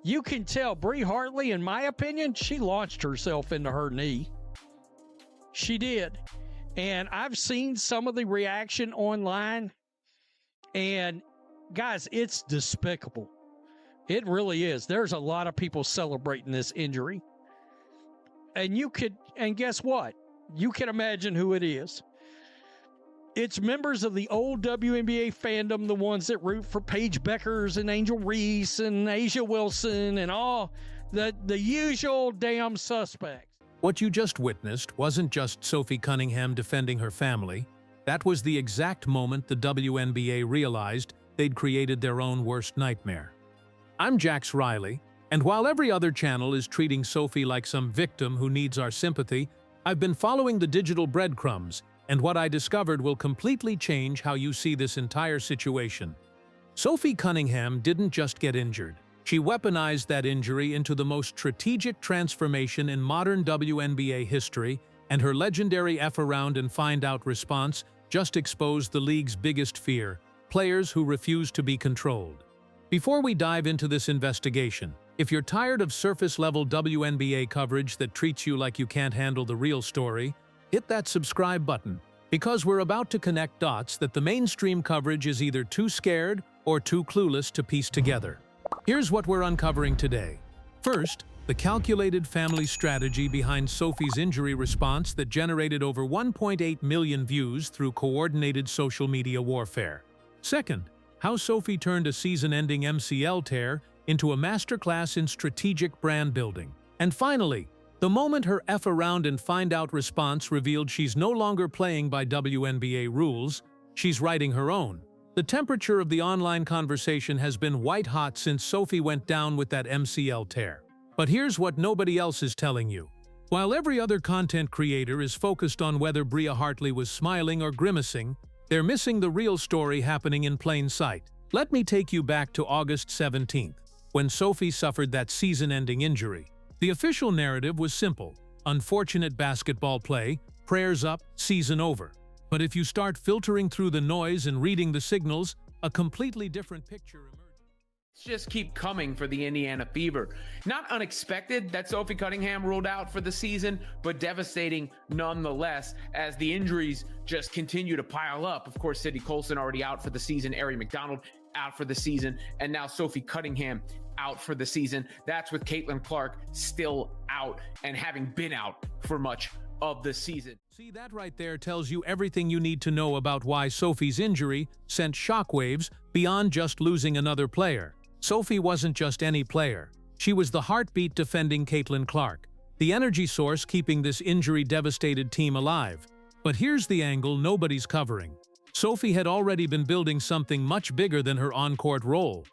You can tell Bree Hartley, in my opinion, she launched herself into her knee. She did. And I've seen some of the reaction online. And guys, it's despicable. It really is. There's a lot of people celebrating this injury. And guess what? You can imagine who it is. It's members of the old WNBA fandom, the ones that root for Paige Beckers and Angel Reese and Asia Wilson and all the usual damn suspects. What you just witnessed wasn't just Sophie Cunningham defending her family. That was the exact moment the WNBA realized they'd created their own worst nightmare. I'm Jax Riley, and while every other channel is treating Sophie like some victim who needs our sympathy, I've been following the digital breadcrumbs, and what I discovered will completely change how you see this entire situation. Sophie Cunningham didn't just get injured. She weaponized that injury into the most strategic transformation in modern WNBA history, and her legendary F-around-and-find-out response just exposed the league's biggest fear: players who refuse to be controlled. Before we dive into this investigation, if you're tired of surface-level WNBA coverage that treats you like you can't handle the real story, hit that subscribe button, because we're about to connect dots that the mainstream coverage is either too scared or too clueless to piece together. Here's what we're uncovering today. First, the calculated family strategy behind Sophie's injury response that generated over 1.8 million views through coordinated social media warfare. Second, how Sophie turned a season-ending MCL tear into a masterclass in strategic brand building. And finally, the moment her F-around-and-find-out response revealed she's no longer playing by WNBA rules, she's writing her own. The temperature of the online conversation has been white-hot since Sophie went down with that MCL tear. But here's what nobody else is telling you. While every other content creator is focused on whether Bria Hartley was smiling or grimacing, they're missing the real story happening in plain sight. Let me take you back to August 17th, when Sophie suffered that season-ending injury. The official narrative was simple: unfortunate basketball play, prayers up, season over. But if you start filtering through the noise and reading the signals, a completely different picture emerges. Just keep coming for the Indiana Fever. Not unexpected that Sophie Cunningham ruled out for the season, but devastating nonetheless as the injuries just continue to pile up. Of course, Sydney Colson already out for the season, Ari McDonald out for the season, and now Sophie Cunningham out for the season. That's with Caitlin Clark still out and having been out for much of the season. See, that right there tells you everything you need to know about why Sophie's injury sent shockwaves beyond just losing another player. Sophie wasn't just any player. She was the heartbeat defending Caitlin Clark, the energy source keeping this injury-devastated team alive. But here's the angle nobody's covering. Sophie had already been building something much bigger than her on-court role.